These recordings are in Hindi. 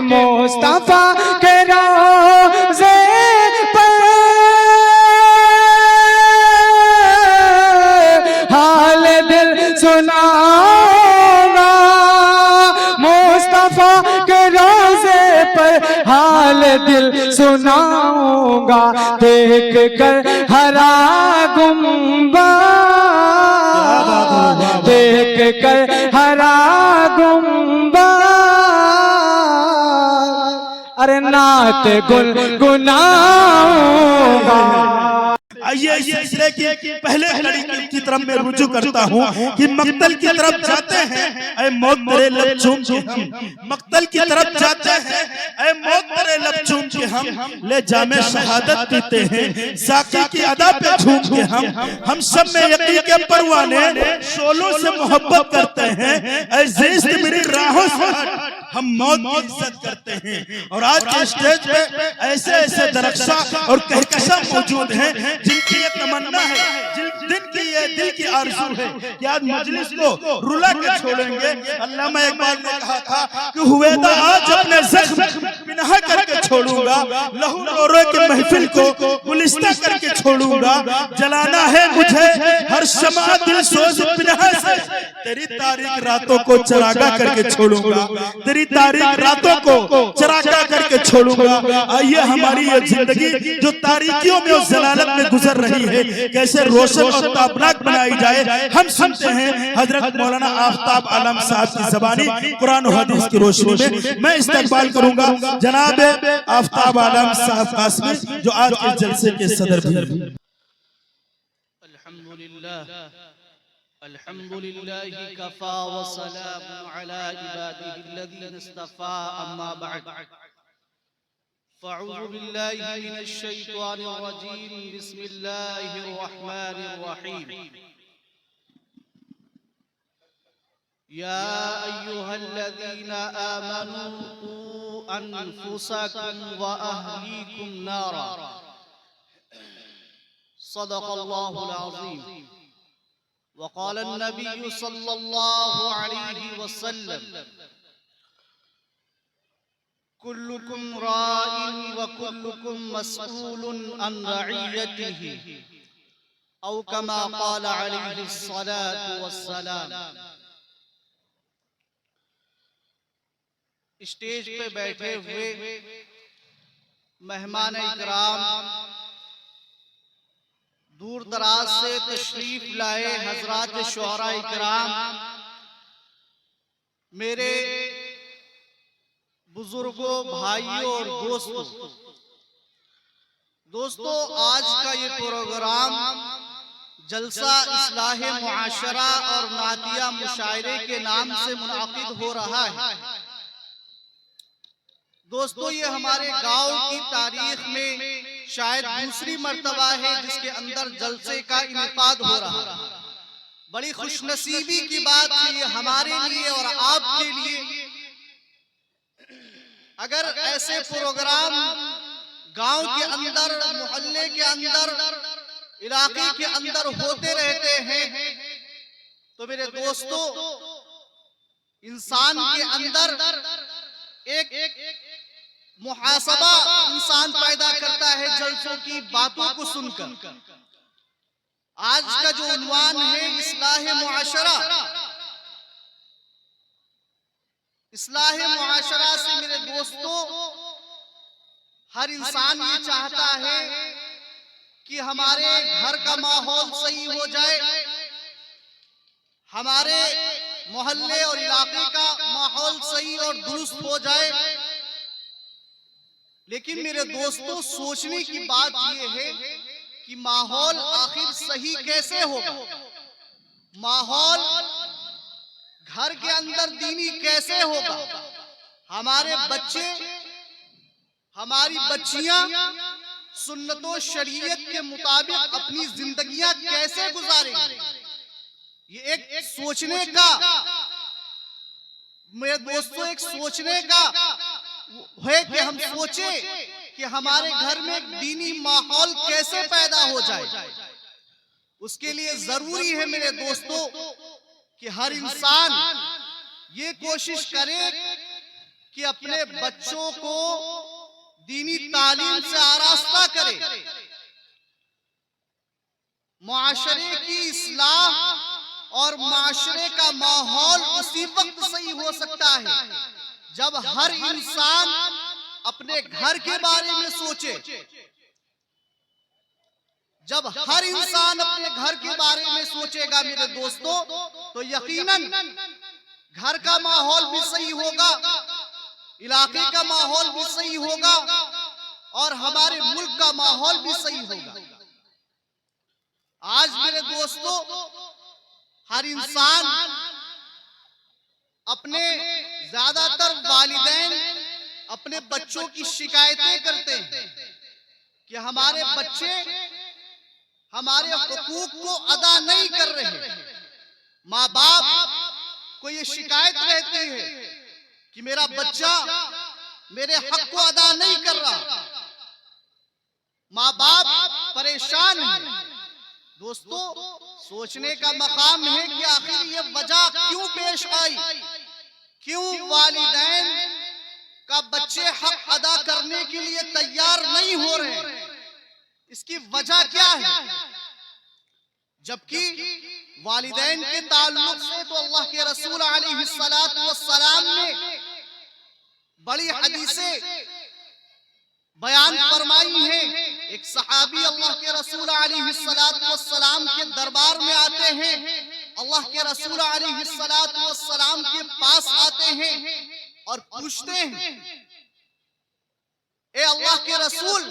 मुस्तफा के रोज़े पर हाल दिल सुनाऊंगा, मुस्तफा के रोज़े पर हाल दिल सुनाऊंगा, देख कर हरा गुंबद, देख कर हरा गुंबद, अरे नात गुनगुनाऊंगा। आइए इस सिलसिले की पहले कड़ी की तरफ मैं रुजू करता हूँ कि मक्तल की तरफ जाते हैं ऐ मौत तेरे लब चूम के हम, मक्तल की तरफ जाते हैं ऐ मौत तेरे लब चूम के हम, ले जामे शहादत पीते हैं साकी की अदा पे झूम के हम सब में यकीन के परवाने शोलों से मोहब्बत करते हैं ऐ ज़िस्त मेरी राहों से हम मौत की इज्जत करते हैं। और आज के स्टेज पे ऐसे ऐसे दरख्शा और कहकशा मौजूद हैं जिनकी ये तमन्ना है, जिनकी ये दिल की आरज़ू है कि आज मजलिस को रुला के छोड़ेंगे। अल्लामा इकबाल ने कहा था कि हुएदा आज अपने ज़ख्म पिनहा करके छोड़ूंगा, लहू रोरे की महफिल को गुलिस्ता करके छोड़ूंगा, जलाना है मुझे हर शमा दिल सोज पिनहा से, तेरी तारीक रातों को चरागा करके छोड़ूंगा, तेरी तारीक रातों को चरागा करके छोड़ूंगा। आइए हमारी ये जिंदगी जो तारीकियों में और जलालत में गुजर रही है कैसे रोशन और ताबनाक बनाई जाए, हम सुनते हैं हजरत मौलाना आफ्ताब आलम साहब की ज़बानी कुरान और हदीस की रोशनी में। मैं इस्तकबाल करूंगा जनाब आफ्ताब आलम साहब कासमी जो आज के जलसे के सदर भी। अल्हम्दुलिल्लाह कफ़ा व सलामुन अला इबादिहिल्लज़ीना इस्तफ़ा अम्मा बअद फ़अऊज़ु बिल्लाहि मिनश शैतानिर रजीम बिस्मिल्लाहिर रहमानिर रहीम या अय्युहल्लज़ीना आमनू क़ू अनफुसकुम व अहलीकुम नारा सदक़ल्लाहुल अज़ीम। वक़ाल नबी सल्लल्लाहु अलैहि वसल्लम कुल्लुकुम राइन व कुल्लुकुम मसऊलुन अन रइयतिही औ कमा क़ाल अलैहि सलातु वस्सलाम। स्टेज पे बैठे हुए मेहमान इकराम, दूर दराज से तशरीफ लाए हजरात शुअरा इकराम, मेरे बुजुर्गों, भाइयों और दोस्तों, आज का ये प्रोग्राम जलसा इस्लाहे मुआशरा और नातिया मुशायरे के नाम से मुनाकिद हो रहा है। दोस्तों, ये हमारे गांव की तारीख में शायद दूसरी मर्तबा है जिसके अंदर जलसे का इनेकाद हो रहा है। बड़ी खुशनसीबी की बात है ये हमारे लिए और आपके लिए। अगर ऐसे प्रोग्राम गांव के अंदर, मोहल्ले के अंदर, इलाके के अंदर होते रहते हैं तो मेरे दोस्तों, इंसान के अंदर एक मुहासबा इंसान पैदा करता है जलसों की बातों को सुनकर। आज का जो उन्वान है इस्लाहे मुआशरा, इस्लाहे मुआशरा से मेरे दोस्तों हर इंसान ये चाहता है कि हमारे घर का माहौल सही हो जाए, हमारे मोहल्ले और इलाके का माहौल सही और दुरुस्त हो जाए। लेकिन मेरे दोस्तों, सोचने की बात यह है कि माहौल आखिर सही कैसे होगा, माहौल घर के अंदर दीनी कैसे होगा, हमारे बच्चे, हमारी बच्चियां सुन्नतो शरीयत के मुताबिक अपनी जिंदगियां कैसे गुजारेंगे। ये एक सोचने का, मेरे दोस्तों, एक सोचने का है कि हम सोचें कि हमारे घर में दीनी माहौल कैसे पैदा हो जाए। उसके लिए जरूरी है मेरे दोस्तों कि हर इंसान ये कोशिश करे कि अपने बच्चों को दीनी तालीम से आरास्ता करे, मुआशरे की इस्लाह और मुआशरे का माहौल उसी वक्त सही हो सकता है जब हर इंसान अपने घर के बारे में सोचे। जब हर इंसान अपने घर के बारे में सोचेगा मेरे दोस्तों, तो यकीनन घर का माहौल भी सही होगा, इलाके का माहौल भी सही होगा और हमारे मुल्क का माहौल भी सही होगा। आज मेरे दोस्तों, हर इंसान अपने ज्यादातर वालिदैन अपने बच्चों की शिकायतें करते हैं कि हमारे बच्चे हमारे हुकूक को अदा नहीं कर रहे। माँ बाप को ये शिकायत रहती है कि मेरा बच्चा मेरे हक को अदा नहीं कर रहा। माँ बाप परेशान हैं। दोस्तों, सोचने का मकाम है कि आखिर ये वजह क्यों पेश आई, क्यों वालिदैन का बच्चे हक अदा करने के लिए तैयार नहीं हो रहे, इसकी वजह क्या है? जबकि वालिदैन के ताल्लुक से तो अल्लाह के रसूल अलैहिस्सलातु वस्सलाम ने बड़ी हदीसें बयान फरमाई हैं। एक सहाबी अल्लाह के रसूल अलैहिस्सलातु वस्सलाम के दरबार में आते हैं, अल्लाह के रसूल अलैहिस्सलातु वस्सलाम के पास आते हैं और पूछते हैं, ए अल्लाह के रसूल,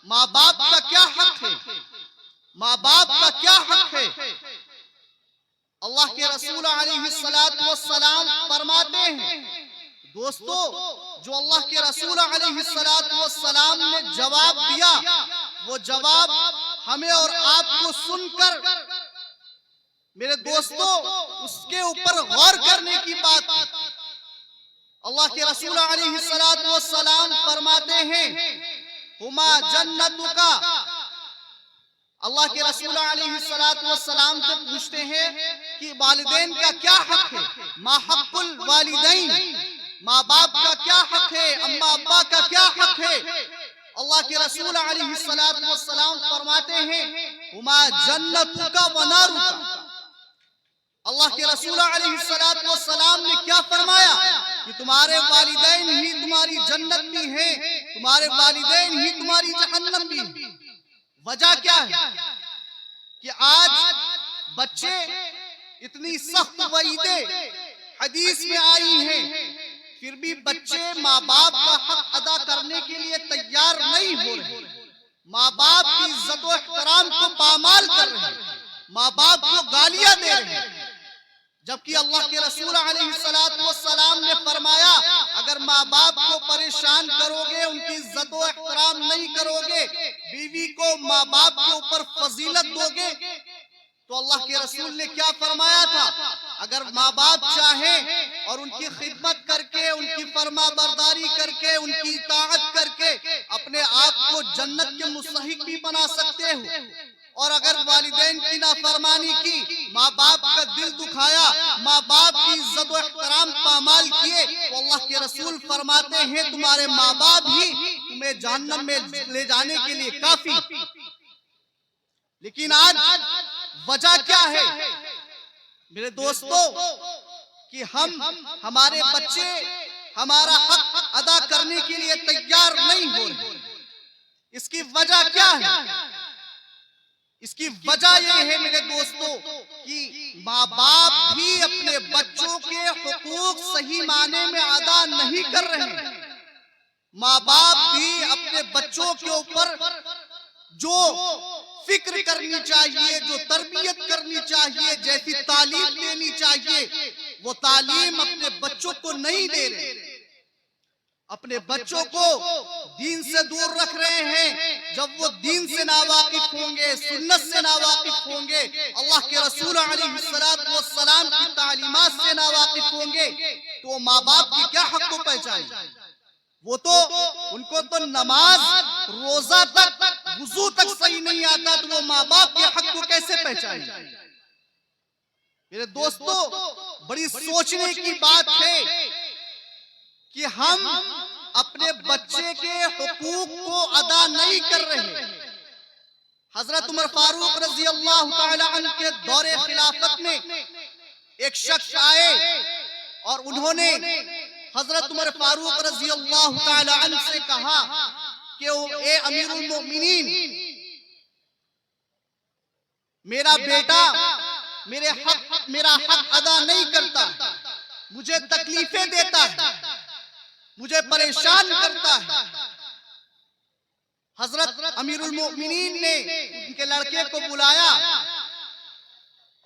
माँ बाप का क्या हक है? माँ बाप का क्या हक है? अल्लाह के रसूल अलैहिस्सलातु वस्सलाम फरमाते हैं, दोस्तों, जो अल्लाह के रसूल अलैहिस्सलातु वस्सलाम ने जवाब दिया, वो जवाब हमें और आपको सुनकर मेरे दोस्तों उसके ऊपर गौर करने की बात है। अल्लाह के रसूल अलैहिस्सलातु वस्सलाम फरमाते हैं, हुमा जन्नतुका। अल्लाह के रसूल अलैहिस्सलातु वस्सलाम से पूछते हैं कि वालिदैन का क्या हक है? मा हक़्क़ुल वालिदैन, माँ बाप का क्या हक है, अम्मा अब्बा का क्या हक है? अल्लाह के रसूल अलैहिस्सलातु वस्सलाम फरमाते हैं, हुमा जन्नतुका व नारुका। अल्लाह के रसूल अलैहिस्सलातु वस्सलाम ने क्या फरमाया कि तुम्हारे वालिदैन ही तुम्हारी जन्नत भी है, तुम्हारे वालिदैन ही तुम्हारी जहन्नम भी है। वजह क्या है कि आज बच्चे इतनी सख्त वईदें हदीस में आई हैं, फिर भी बच्चे माँ बाप का हक अदा करने के लिए तैयार नहीं हो रहे, माँ बाप की इज्जत व एहतराम को पामाल कर रहे हैं, माँ बाप को गालियां दे रहे हैं। जबकि अल्लाह के रसूल अलैहिस्सलातु वस्सलाम ने फरमाया, अगर माँ बाप को परेशान करोगे, उनकी इज्जत व एहतराम नहीं करोगे, बीवी को माँ बाप के ऊपर फजीलत दोगे, तो अल्लाह के रसूल ने क्या फरमाया था, अगर माँ बाप चाहें और उनकी खिदमत करके, उनकी फरमा बरदारी करके, उनकी इताअत करके अपने आप को जन्नत के मुस्तहिक भी बना सकते हो, और अगर वालिदैन की नाफरमानी की, माँ बाप का दिल दुखाया, माँ बाप की इज्जत व एहतराम पामाल किए, तो अल्लाह के रसूल फरमाते हैं तुम्हारे माँ बाप ही तुम्हें जहन्नम में ले जाने के लिए काफी। लेकिन आज वजह क्या है मेरे दोस्तों कि हम हमारे बच्चे हमारा हक अदा करने के लिए तैयार नहीं हो रहे। इसकी वजह क्या है? इसकी वजह यह है मेरे दोस्तों कि माँ बाप भी अपने बच्चों के हुकूक सही माने में अदा नहीं कर रहे हैं। माँ बाप भी अपने बच्चों के ऊपर जो फिक्र करनी चाहिए, जो तरबियत करनी चाहिए, जैसी तालीम देनी चाहिए, वो तालीम अपने बच्चों को नहीं दे रहे। अपने बच्चों को दीन से दूर रख रहे हैं। जब वो दीन से नावाकिफ होंगे, सुन्नत से नावाकिफ होंगे, अल्लाह के रसूल अलैहिस्सलातु वस्सलाम की तालीमात से नावाकिफ होंगे, तो माँ बाप की क्या हक को पहचाने? वो तो उनको तो नमाज, रोजा तक, वुजू तक सही नहीं आता, तो वो माँ बाप के हक को कैसे पहचाने? मेरे दोस्तों, बड़ी सोचने की बात है कि हम अपने बच्चे के हुकूक को अदा नहीं कर रहे। हजरत उमर फारूक रजी अल्लाह ताला अन्हु के दौरे खिलाफत में एक शख्स आए और उन्होंने हजरत उमर फारूक रजी अल्लाह ताला अन्हु से कहा कि ए अमीरुल मोमिनीन, मेरा बेटा मेरा हक अदा नहीं करता, मुझे तकलीफें देता है, मुझे परेशान करता है। हजरत अमीरुल मोमिनीन ने उनके लड़के को बुलाया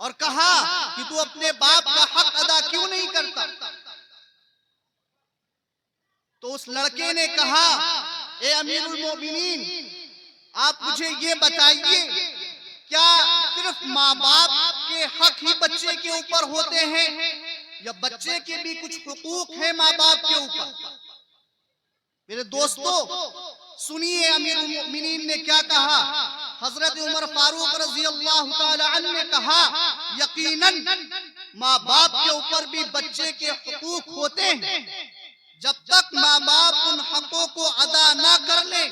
और कहा कि तू अपने बाप का हक अदा क्यों नहीं करता? तो उस लड़के ने कहा, ए अमीरुल मोमिनीन, आप मुझे ये बताइए, क्या सिर्फ माँ बाप के हक ही बच्चे के ऊपर होते हैं या बच्चे के भी कुछ हुकूक है माँ बाप के ऊपर? मेरे दोस्तों सुनिए अमीरुल मोमिनीन ने क्या कहा। हजरत उमर फारूक रजी अल्लाह ताला अन्हु ने कहा, यकीनन माँ बाप के ऊपर भी बच्चे के हुकूक होते हैं। जब तक माँ बाप उन हकों को अदा ना कर ले,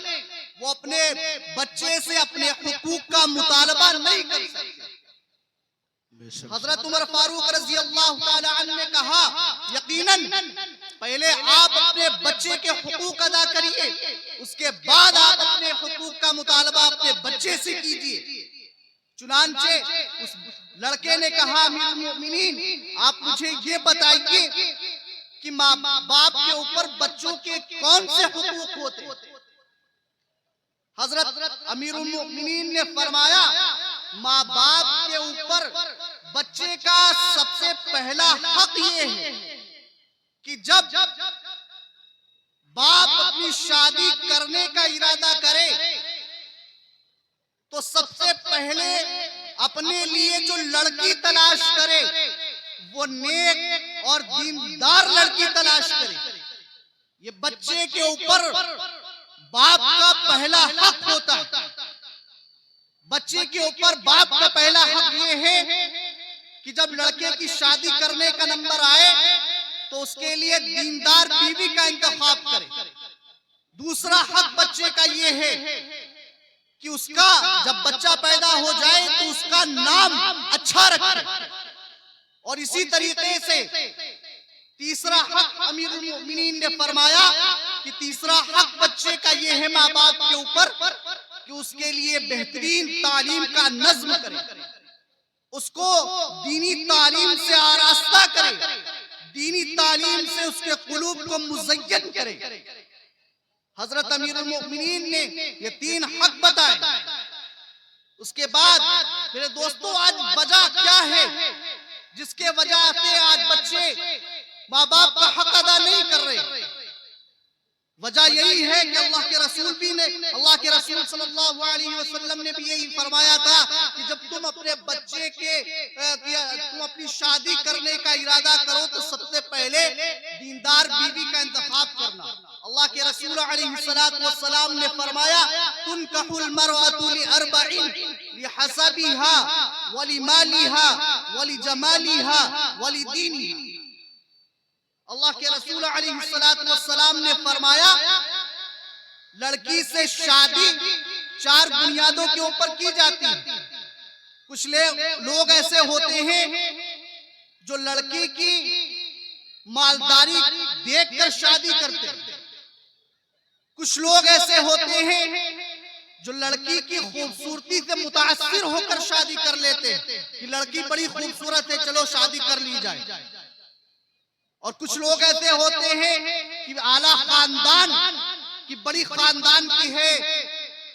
वो अपने बच्चे से अपने हुकूक का मुतालबा नहीं कर सकते। हजरत उमर फारूक रजी अल्लाह ताला अन्हु ने कहा, यकीनन पहले आप अपने बच्चे के हुकूक अदा करिए, उसके बाद आप अपने हुकूक का मुतालबा अपने बच्चे से कीजिए। चुनांचे उस लड़के ने कहा, अमीरुल मोमिनीन, आप मुझे ये बताइए कि माँ बाप के ऊपर बच्चों के कौन से हुकूक होते? हजरत अमीरुल मोमिनीन ने फरमाया, माँ बाप के ऊपर बच्चे का सबसे पहला हक ये है कि जब बाप अपनी शादी करने का इरादा करे तो सबसे पहले अपने लिए जो लड़की तलाश करे वो नेक और दीनदार लड़की तलाश करे। ये बच्चे के ऊपर बाप का पहला हक होता है। बच्चे के ऊपर बाप का पहला हक ये है कि जब लड़के की शादी करने का नंबर आए तो उसके लिए दीनदार बीवी का इंतखाब करे। दूसरा हक बच्चे का ये है कि उसका जब बच्चा पैदा हो जाए तो उसका नाम अच्छा रखे। और इसी तरीके से तीसरा हक अमीरुल मोमिनीन ने फरमाया कि तीसरा हक बच्चे का ये है माँ बाप के ऊपर कि उसके लिए बेहतरीन तालीम का नज्म करे, उसको दीनी तालीम से आरास्ता करे, दीनी तालीम से उसके कुलूब को मुज़य्यन करे। हजरत अमीरुल मोमिनीन ने ये तीन हक बताए। उसके बाद मेरे दोस्तों, आज वजह क्या है जिसके वजह से आज बच्चे माँ बाप का हक अदा नहीं कर रहे? वजह यही है कि अल्लाह के रसूल सल्लल्लाहु अलैहि वसल्लम ने भी यही फरमाया था कि जब तुम अपने बच्चे के तुम अपनी शादी करने का इरादा करो तो सबसे पहले दीनदार बीवी का इंतखाब करना। अल्लाह के रसूल अलैहि सलाम ने फरमाया, तुनकहुल मरअतु लिअरबइन लिहसबिहा वलिमालिहा वलिजमालिहा वलिदीनिहा। अल्लाह के रसूल अलैहिस्सलाम ने फरमाया, लड़की से शादी चार बुनियादों के ऊपर की जाती है। कुछ लोग ऐसे होते हैं जो लड़की की मालदारी देखकर शादी करते हैं। कुछ लोग ऐसे होते हैं जो लड़की की खूबसूरती से मुतासिर होकर शादी कर लेते हैं कि लड़की बड़ी खूबसूरत है, चलो शादी कर ली जाए। और कुछ लोग ऐसे होते हैं कि आला खानदान की, बड़ी खानदान की है,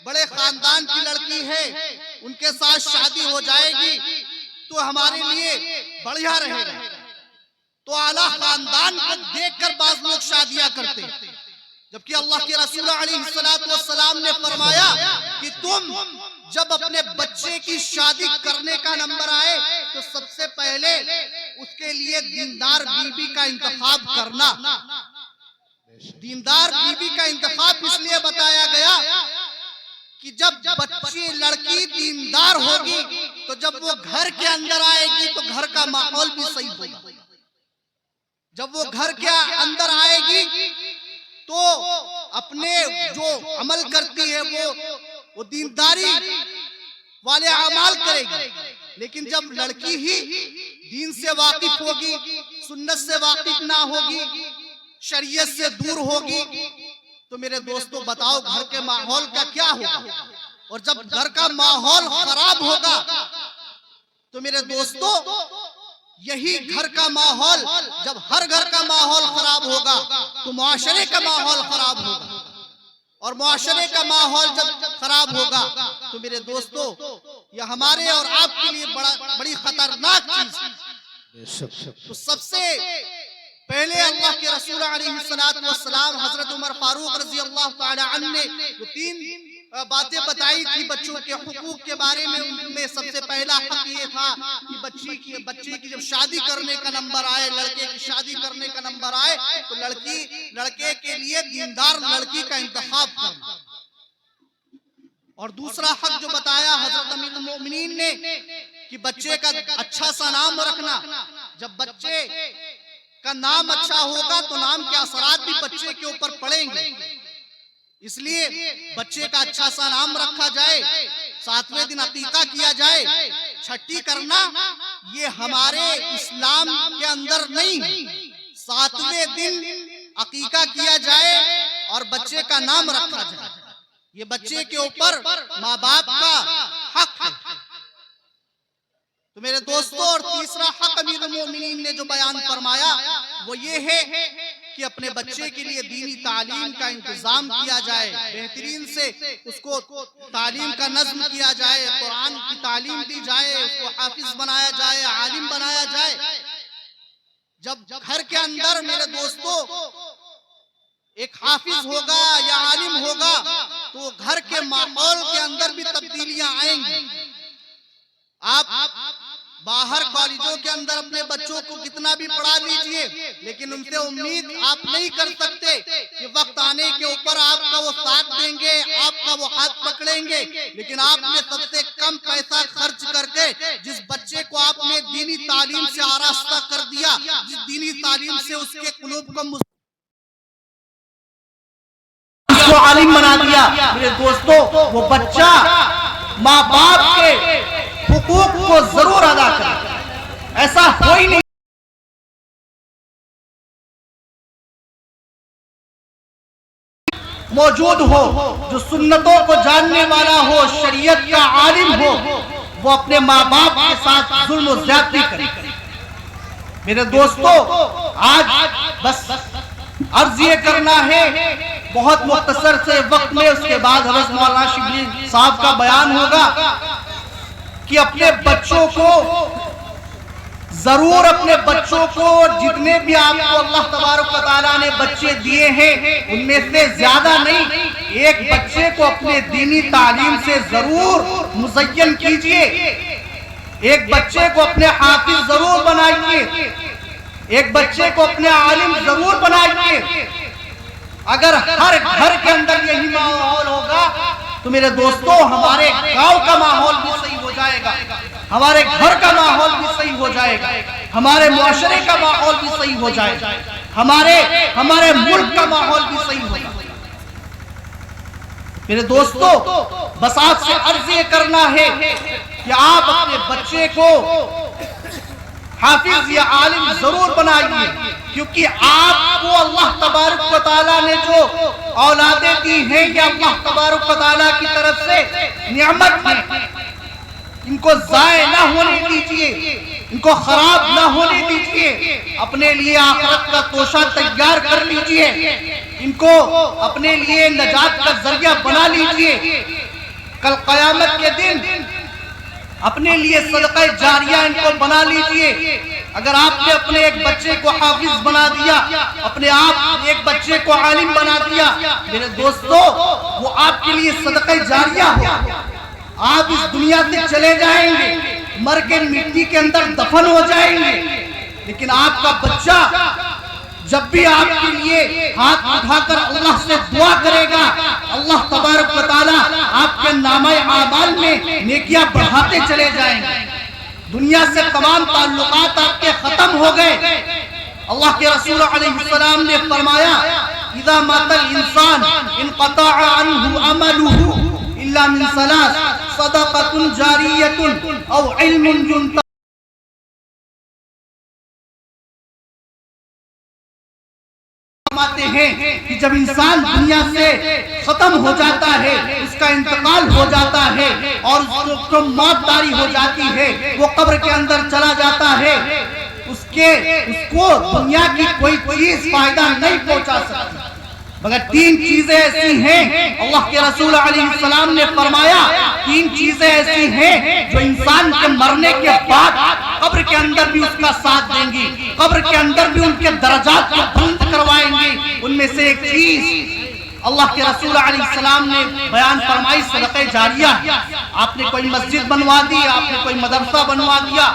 बड़े खानदान की लड़की है, उनके साथ शादी हो जाएगी तो हमारे लिए बढ़िया रहेगा। तो आला खानदान को देखकर बाज लोग शादियां करते हैं, जबकि अल्लाह के रसूल अलैहिस्सलाम ने फरमाया कि तुम जब अपने बच्चे की शादी करने का नंबर आए तो सबसे पहले उसके लिए दीनदार बीवी का इंतखाब करना। दीनदार बीवी का इंतखाब इसलिए बताया गया कि जब बच्ची लड़की दीनदार होगी तो जब वो घर के अंदर आएगी तो घर का माहौल भी सही होगा। जब वो घर के अंदर आएगी तो अपने जो अमल करती है वो दीनदारी वाले अमाल करेगी। लेकिन जब लड़की ही दीन से वाकिफ होगी, सुन्नत से वाकिफ ना होगी, शरीयत से दूर होगी, तो मेरे दोस्तों बताओ घर के माहौल का क्या होगा। और जब घर का माहौल खराब होगा तो मेरे दोस्तों यही घर का माहौल, जब हर घर का माहौल खराब होगा तो मुआशरे का माहौल खराब होगा। और मुआशरे का माहौल जब खराब होगा तो मेरे दोस्तों यह हमारे और आपके लिए बड़ी खतरनाक चीज। तो सबसे पहले अल्लाह के रसूल अलैहिस्सलातु वस्सलाम हजरत उमर फारूक रजी अल्लाह तआला अन्हु ने जो 3 बातें बताई थी बच्चों के हुकूक के बारे में। उनमें सबसे पहला हक ये था कि बच्चे की जब शादी करने का नंबर आए, लड़के की शादी करने का नंबर आए, तो लड़के के लिए दीनदार लड़की का इंतखाब करना। और दूसरा हक जो बताया हजरत अमीरुल मोमिनीन ने कि बच्चे का अच्छा सा नाम रखना। जब बच्चे का नाम अच्छा होगा तो नाम के असरात भी बच्चे के ऊपर पड़ेंगे। इसलिए बच्चे का अच्छा सा नाम रखा जाए, 7वें दिन अकीका किया जाए। छठी करना ये हमारे इस्लाम के अंदर नहीं, 7वें दिन अकीका किया जाए और बच्चे का नाम रखा जाए। ये बच्चे के ऊपर माँ बाप का हक है। तो मेरे दोस्तों और तीसरा हक अमीरुल मोमिनीन ने जो बयान फरमाया वो ये है कि अपने बच्चे के लिए दीनी तालीम का इंतजाम किया जाए, बेहतरीन से उसको तालीम का नज़्म किया जाए, कुरान की तालीम दी जाए, उसको हाफिज बनाया जाए, आलिम बनाया जाए। जब घर के अंदर मेरे दोस्तों एक हाफिज होगा या आलिम होगा तो घर के माहौल के अंदर भी तब्दीलियां आएंगी। आप बाहर कॉलेजों के अंदर अपने बच्चों को कितना भी पढ़ा लीजिए, लेकिन उनसे उम्मीद आप नहीं कर सकते कि वक्त आने के ऊपर आपका वो साथ देंगे, आपका वो हाथ पकड़ेंगे। लेकिन आपने सबसे कम पैसा खर्च करके जिस बच्चे को आपने दीनी तालीम से आरास्ता कर दिया, जिस दीनी तालीम से उसके कुलूब को आलिम बना दिया, मेरे दोस्तों वो बच्चा माँ बाप के हुकूक को जरूर अदा करे। ऐसा हो ही नहीं मौजूद हो जो सुन्नतों को जानने वाला हो, शरीयत का आलिम हो, वो अपने माँ बाप के साथ जुल्म और ज्यादती करे। मेरे दोस्तों आज बस अर्ज ये करना है बहुत मुख्तसर से वक्त में, उसके बाद हज़रत मौलाना शिबली साहब का बयान होगा कि अपने बच्चों को जरूर, अपने बच्चों को जितने भी आपको अल्लाह तबारक व तआला ने बच्चे दिए हैं उनमें से ज्यादा नहीं, एक बच्चे को अपने दीनी तालीम से जरूर मुज़य्यन कीजिए। एक बच्चे को अपने हाफिज जरूर बनाइए, एक बच्चे को अपने आलिम जरूर बनाइए। अगर हर घर के अंदर यही माहौल होगा तो मेरे दोस्तों हमारे गांव का माहौल भी सही हो जाएगा, हमारे घर का माहौल भी सही हो जाएगा, हमारे मुआशरे का माहौल भी सही हो जाएगा, हमारे मुल्क का माहौल भी सही हो जाएगा। मेरे दोस्तों बस आपसे अर्ज ये करना है कि आप अपने बच्चे को हाफिज या आलिम जरूर बनाइए, क्योंकि आपको अल्लाह तबारक व तआला ने जो औलादें दी हैं ये अल्लाह तबारक व तआला की तरफ से नियामत है। इनको जाय ना होने दीजिए, इनको खराब ना होने दीजिए। अपने लिए आखिरत का तोशा तैयार कर लीजिए, इनको अपने लिए नजात का जरिया बना लीजिए। कल क़यामत के दिन अपने लिए सदका जारिया इनको बना लीजिए। अगर आपने अपने एक बच्चे को हाफिज बना दिया, अपने आप एक बच्चे को आलिम बना दिया, मेरे दोस्तों वो आपके लिए सदका जारिया हो। आप इस दुनिया से चले जाएंगे, मर के मिट्टी के अंदर दफन हो जाएंगे, लेकिन आपका बच्चा जब भी आपके लिए हाथ उठाकर अल्लाह से दुआ करेगा, अल्लाह तबारक व तआला आपके नामे आमाल में नेकियां बढ़ाते चले जाएंगे। दुनिया से तमाम ताल्लुकात आपके खत्म हो गए, अल्लाह के रसूल अलैहिस्सलाम ने फरमाया, इज़ा मतल इंसान इनक़ता अन्हु अमलुहु इल्ला मिन सलास सदक़तुन जारियतुन औ इल्मुन युंतफ़अ। फरमाते हैं कि जब इंसान दुनिया से खत्म हो जाता है, उसका इंतकाल हो जाता है और उसको मौत तारी हो जाती है, वो कब्र के अंदर चला जाता है, उसको दुनिया की कोई चीज फायदा नहीं पहुंचा सकती मगर तीन चीजें ऐसी हैं। अल्लाह के रसूल अलैहिस्सलाम ने फरमाया, तीन चीजें ऐसी हैं जो इंसान के मरने के बाद कब्र के अंदर भी उसका साथ देंगी, कब्र के अंदर भी उनके दर्जात को बुलंद करवाएंगी। उनमें से एक चीज अल्लाह के रसूल अलैहिस्सलाम ने बयान फरमाई, सदक़े जारिया। आपने कोई मस्जिद बनवा दी, आपने कोई मदरसा बनवा दिया,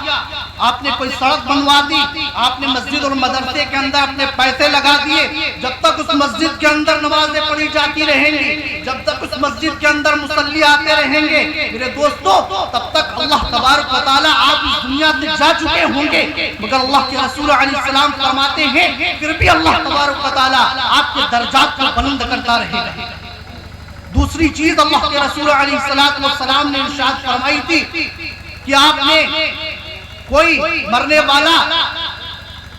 आपने कोई सड़क बनवा दी, आपने मस्जिद और मदरसे के अंदर अपने पैसे लगा दिए। जब तक उस मस्जिद के अंदर नमाजें पढ़ी जाती रहेंगी, जब तक उस मस्जिद के अंदर मुसल्ली आते रहेंगे, मेरे दोस्तों, तब तक अल्लाह तबारक व तआला आप इस दुनिया से जा चुके होंगे। मगर अल्लाह के रसूल अलैहिस्सलाम फरमाते हैं, फिर भी अल्लाह तबारक व तआला आपके दर्जात को बुलंद करता रहेगा। दूसरी चीज अल्लाह के रसूल अलैहिस्सलाम ने इरशाद फरमाई थी कि आपने कोई मरने वाला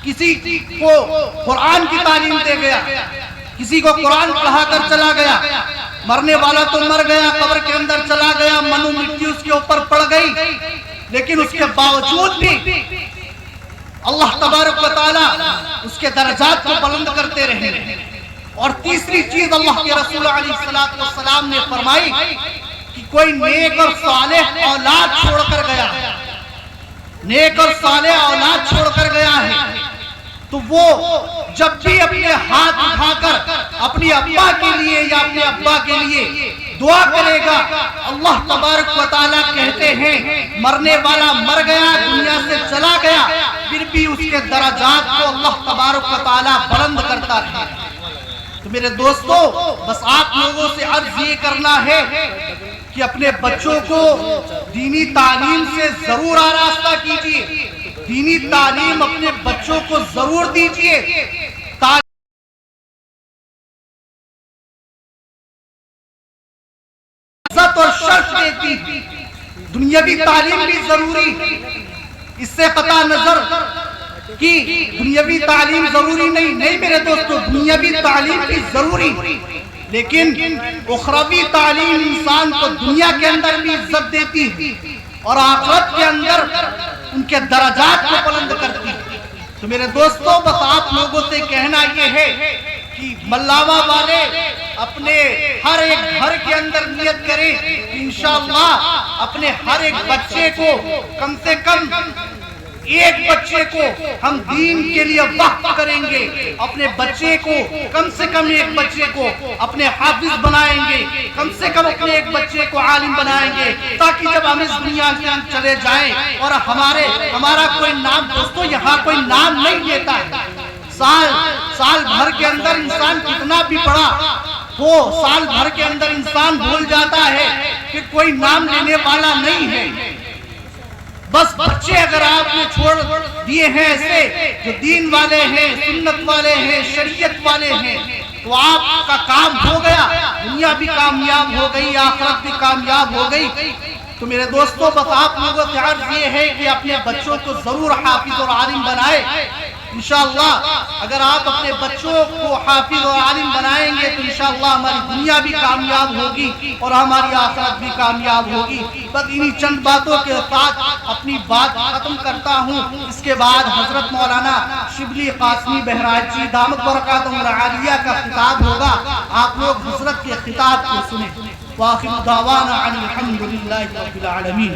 किसी को कुरान की तालीम दे गया, किसी को कुरान पढ़ा कर चला गया, मरने वाला तो मर गया, कब्र के अंदर चला गया, मनु मिट्टी उसके ऊपर पड़ गई, लेकिन उसके बावजूद भी अल्लाह तबारक व तआला उसके दर्जात को बुलंद करते रहे। और तीसरी चीज अल्लाह के रसूल अलैहिस्सलाम ने फरमाई कि कोई नेक और सालेह औलाद छोड़कर गया है, नेक और सालेह औलाद छोड़कर गया है, तो वो जब भी अपने हाथ उठाकर अपनी अब्बा के लिए या अपने अब्बा के लिए दुआ करेगा, अल्लाह तबारक व तआला कहते हैं मरने वाला मर गया, दुनिया से चला गया, फिर भी उसके दर्जात को अल्लाह तबारक व तआला बुलंद करता रहे। तो मेरे दोस्तों, बस आप लोगों से अर्ज ये करना है कि अपने बच्चों को दीनी तालीम से जरूर आरास्ता कीजिए, दीनी तालीम अपने बच्चों को जरूर दीजिए। इज्जत और शर्फ देती, दुनियावी तालीम भी जरूरी, इससे कता नजर कि दुनियावी तालीम जरूरी नहीं मेरे दोस्तों, दुनियावी तालीम भी जरूरी, लेकिन उखरवी तालीम इंसान को दुनिया के अंदर भी इज्जत देती है और आखिरत के अंदर उनके दर्जात को बुलंद करती है। तो मेरे दोस्तों, बस आप लोगों से कहना यह है कि मल्लावा वाले अपने हर एक घर के अंदर नियत करें कि इंशाअल्लाह अपने हर एक बच्चे को कम से कम एक बच्चे को हम दीन के लिए वक्फ करेंगे, अपने बच्चे को कम से कम एक बच्चे को अपने हाफिज बनाएंगे, कम से कम अपने एक बच्चे को आलिम बनाएंगे, ताकि जब हम इस दुनिया से चले जाएं और हमारा कोई नाम, दोस्तों यहाँ कोई नाम नहीं लेता है, साल भर के अंदर इंसान कितना भी पढ़ा वो साल भर के अंदर इंसान भूल जाता है, फिर कोई नाम लेने वाला नहीं है। बस बच्चे अगर आपने छोड़ दिए हैं ऐसे जो दीन वाले हैं, सुन्नत वाले हैं, शरीयत वाले हैं, तो आपका काम हो गया, दुनिया भी कामयाब हो गई, आखिरत भी कामयाब हो गई। तो मेरे दोस्तों, बस आप लोगों से अर्ज ये है कि अपने बच्चों को जरूर हाफिज और आलिम बनाए। इंशाअल्लाह अगर आप अपने बच्चों को हाफिज और आलिम बनाएंगे तो इंशाअल्लाह हमारी दुनिया भी कामयाब होगी और हमारी आखिरत भी कामयाब होगी। बस इन्हीं चंद बातों के साथ अपनी बात खत्म करता हूँ। इसके बाद हजरत मौलाना शिबली कासमी बहराइची दामत बरकातुहुल आलिया का खिताब होगा, आप लोग हजरत के खिताब को सुने। वाखिर दावाना अनिल हम्दुलिल्लाहि रब्बिल आलमीन।